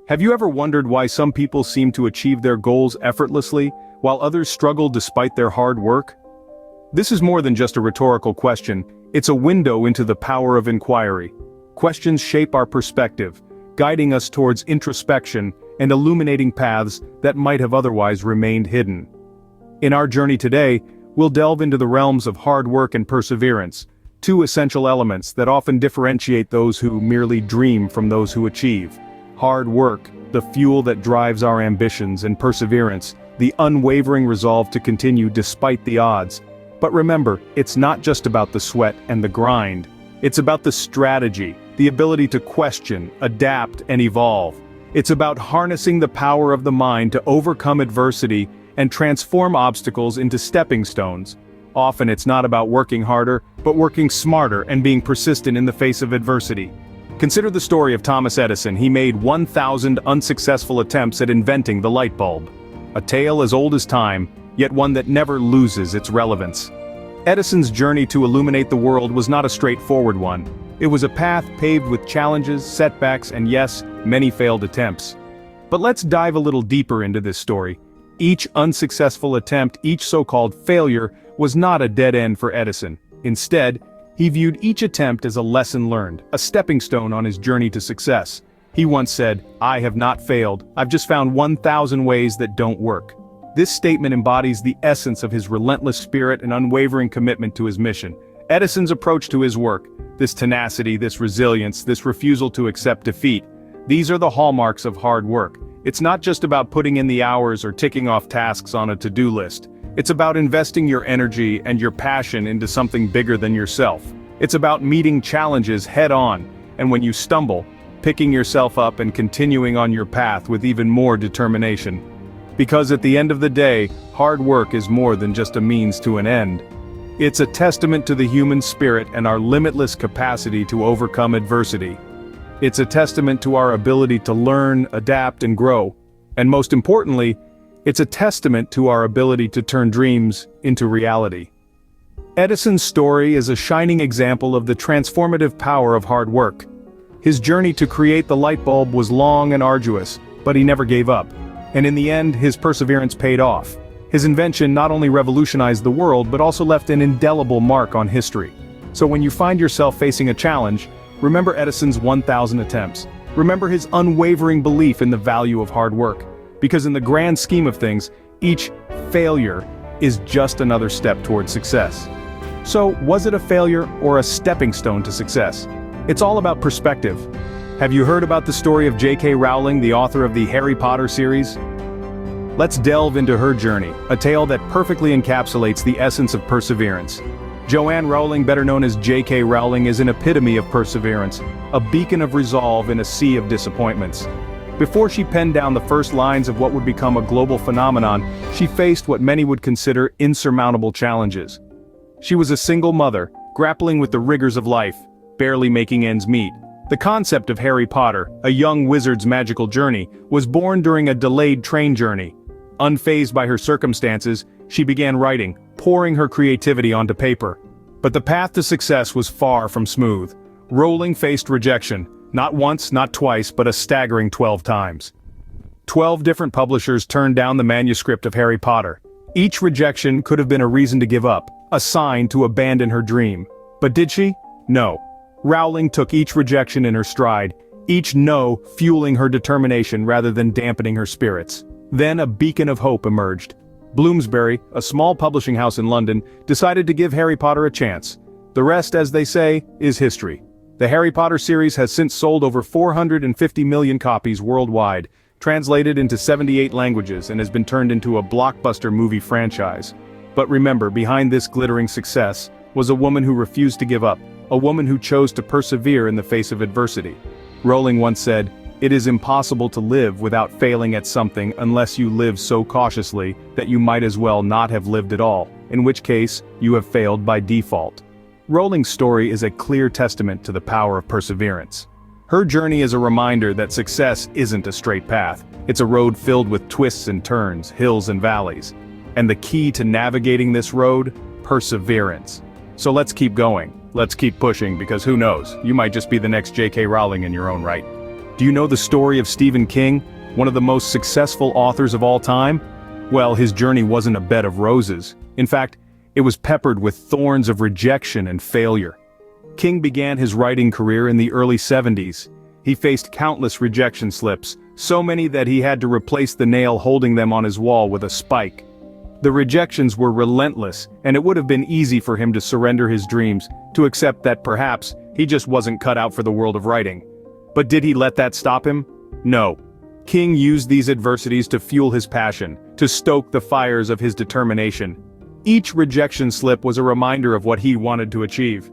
Have you ever wondered why some people seem to achieve their goals effortlessly, while others struggle despite their hard work? This is more than just a rhetorical question, it's a window into the power of inquiry. Questions shape our perspective, guiding us towards introspection and illuminating paths that might have otherwise remained hidden. In our journey today, we'll delve into the realms of hard work and perseverance, two essential elements that often differentiate those who merely dream from those who achieve. Hard work, the fuel that drives our ambitions, and perseverance, the unwavering resolve to continue despite the odds. But remember, it's not just about the sweat and the grind. It's about the strategy, the ability to question, adapt, and evolve. It's about harnessing the power of the mind to overcome adversity and transform obstacles into stepping stones. Often it's not about working harder, but working smarter and being persistent in the face of adversity. Consider the story of Thomas Edison. He made 1,000 unsuccessful attempts at inventing the light bulb. A tale as old as time, yet one that never loses its relevance. Edison's journey to illuminate the world was not a straightforward one. It was a path paved with challenges, setbacks, and yes, many failed attempts. But let's dive a little deeper into this story. Each unsuccessful attempt, each so-called failure, was not a dead end for Edison. Instead, he viewed each attempt as a lesson learned, a stepping stone on his journey to success. He once said, "I have not failed, I've just found 1,000 ways that don't work." This statement embodies the essence of his relentless spirit and unwavering commitment to his mission. Edison's approach to his work, this tenacity, this resilience, this refusal to accept defeat, these are the hallmarks of hard work. It's not just about putting in the hours or ticking off tasks on a to-do list. It's about investing your energy and your passion into something bigger than yourself. It's about meeting challenges head-on, and when you stumble, picking yourself up and continuing on your path with even more determination. Because at the end of the day, hard work is more than just a means to an end. It's a testament to the human spirit and our limitless capacity to overcome adversity. It's a testament to our ability to learn, adapt, and grow. And most importantly, it's a testament to our ability to turn dreams into reality. Edison's story is a shining example of the transformative power of hard work. His journey to create the light bulb was long and arduous, but he never gave up. And in the end, his perseverance paid off. His invention not only revolutionized the world, but also left an indelible mark on history. So when you find yourself facing a challenge, remember Edison's 1,000 attempts. Remember his unwavering belief in the value of hard work. Because in the grand scheme of things, each failure is just another step towards success. So, was it a failure or a stepping stone to success? It's all about perspective. Have you heard about the story of J.K. Rowling, the author of the Harry Potter series? Let's delve into her journey, a tale that perfectly encapsulates the essence of perseverance. Joanne Rowling, better known as J.K. Rowling, is an epitome of perseverance, a beacon of resolve in a sea of disappointments. Before she penned down the first lines of what would become a global phenomenon, she faced what many would consider insurmountable challenges. She was a single mother, grappling with the rigors of life, barely making ends meet. The concept of Harry Potter, a young wizard's magical journey, was born during a delayed train journey. Unfazed by her circumstances, she began writing, pouring her creativity onto paper. But the path to success was far from smooth. Rowling faced rejection. Not once, not twice, but a staggering 12 times. 12 different publishers turned down the manuscript of Harry Potter. Each rejection could have been a reason to give up, a sign to abandon her dream. But did she? No. Rowling took each rejection in her stride, each no fueling her determination rather than dampening her spirits. Then a beacon of hope emerged. Bloomsbury, a small publishing house in London, decided to give Harry Potter a chance. The rest, as they say, is history. The Harry Potter series has since sold over 450 million copies worldwide, translated into 78 languages, and has been turned into a blockbuster movie franchise. But remember, behind this glittering success was a woman who refused to give up, a woman who chose to persevere in the face of adversity. Rowling once said, "It is impossible to live without failing at something unless you live so cautiously that you might as well not have lived at all, in which case, you have failed by default." Rowling's story is a clear testament to the power of perseverance. Her journey is a reminder that success isn't a straight path. It's a road filled with twists and turns, hills and valleys. And the key to navigating this road? Perseverance. So let's keep going. Let's keep pushing, because who knows, you might just be the next J.K. Rowling in your own right. Do you know the story of Stephen King, one of the most successful authors of all time? Well, his journey wasn't a bed of roses. In fact, it was peppered with thorns of rejection and failure. King began his writing career in the early 70s. He faced countless rejection slips, so many that he had to replace the nail holding them on his wall with a spike. The rejections were relentless, and it would have been easy for him to surrender his dreams, to accept that perhaps he just wasn't cut out for the world of writing. But did he let that stop him? No. King used these adversities to fuel his passion, to stoke the fires of his determination. Each rejection slip was a reminder of what he wanted to achieve.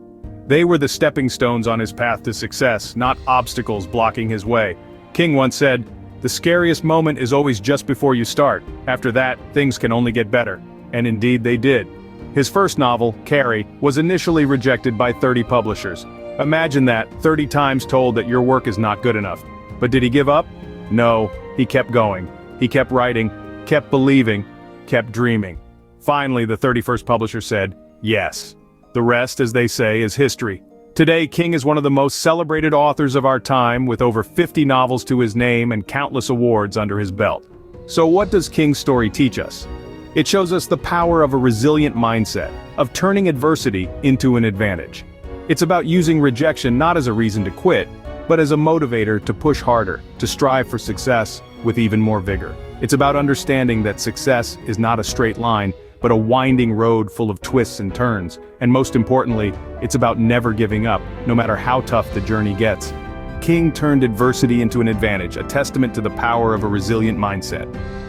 They were the stepping stones on his path to success, not obstacles blocking his way. King once said, "The scariest moment is always just before you start. After that, things can only get better." And indeed they did. His first novel, Carrie, was initially rejected by 30 publishers. Imagine that, 30 times told that your work is not good enough. But did he give up? No, he kept going. He kept writing, kept believing, kept dreaming. Finally, the 31st publisher said, yes. The rest, as they say, is history. Today, King is one of the most celebrated authors of our time, with over 50 novels to his name and countless awards under his belt. So what does King's story teach us? It shows us the power of a resilient mindset, of turning adversity into an advantage. It's about using rejection not as a reason to quit, but as a motivator to push harder, to strive for success with even more vigor. It's about understanding that success is not a straight line, but a winding road full of twists and turns, and most importantly, it's about never giving up, no matter how tough the journey gets. King turned adversity into an advantage, a testament to the power of a resilient mindset.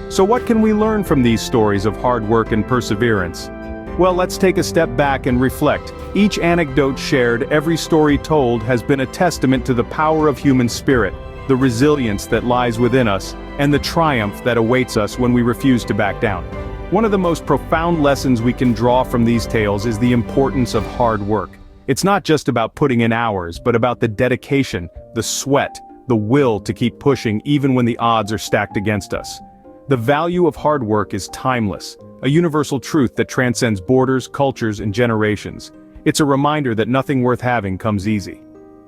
So what can we learn from these stories of hard work and perseverance? Well, let's take a step back and reflect. Each anecdote shared, every story told has been a testament to the power of human spirit, the resilience that lies within us, and the triumph that awaits us when we refuse to back down. One of the most profound lessons we can draw from these tales is the importance of hard work. It's not just about putting in hours, but about the dedication, the sweat, the will to keep pushing even when the odds are stacked against us. The value of hard work is timeless, a universal truth that transcends borders, cultures, and generations. It's a reminder that nothing worth having comes easy.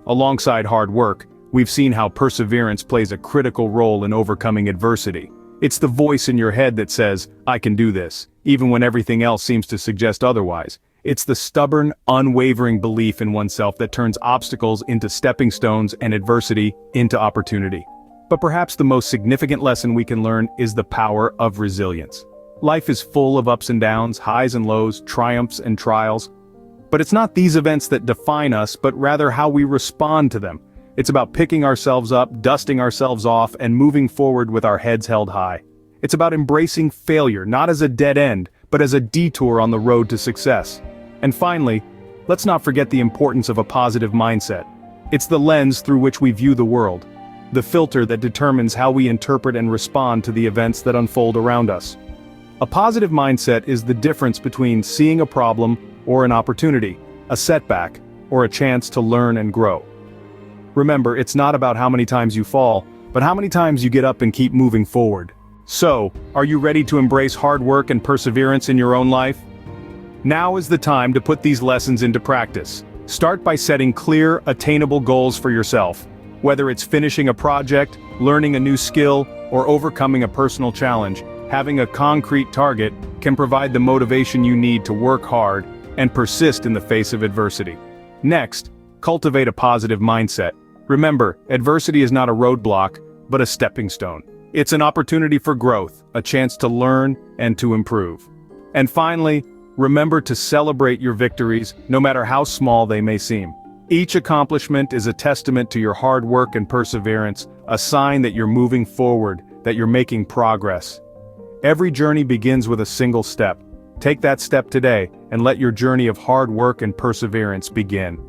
Alongside hard work, we've seen how perseverance plays a critical role in overcoming adversity. It's the voice in your head that says, "I can do this," even when everything else seems to suggest otherwise. It's the stubborn, unwavering belief in oneself that turns obstacles into stepping stones and adversity into opportunity. But perhaps the most significant lesson we can learn is the power of resilience. Life is full of ups and downs, highs and lows, triumphs and trials. But it's not these events that define us, but rather how we respond to them. It's about picking ourselves up, dusting ourselves off, and moving forward with our heads held high. It's about embracing failure, not as a dead end, but as a detour on the road to success. And finally, let's not forget the importance of a positive mindset. It's the lens through which we view the world, the filter that determines how we interpret and respond to the events that unfold around us. A positive mindset is the difference between seeing a problem or an opportunity, a setback, or a chance to learn and grow. Remember, it's not about how many times you fall, but how many times you get up and keep moving forward. So, are you ready to embrace hard work and perseverance in your own life? Now is the time to put these lessons into practice. Start by setting clear, attainable goals for yourself. Whether it's finishing a project, learning a new skill, or overcoming a personal challenge, having a concrete target can provide the motivation you need to work hard and persist in the face of adversity. Next, cultivate a positive mindset. Remember, adversity is not a roadblock, but a stepping stone. It's an opportunity for growth, a chance to learn and to improve. And finally, remember to celebrate your victories, no matter how small they may seem. Each accomplishment is a testament to your hard work and perseverance, a sign that you're moving forward, that you're making progress. Every journey begins with a single step. Take that step today, and let your journey of hard work and perseverance begin.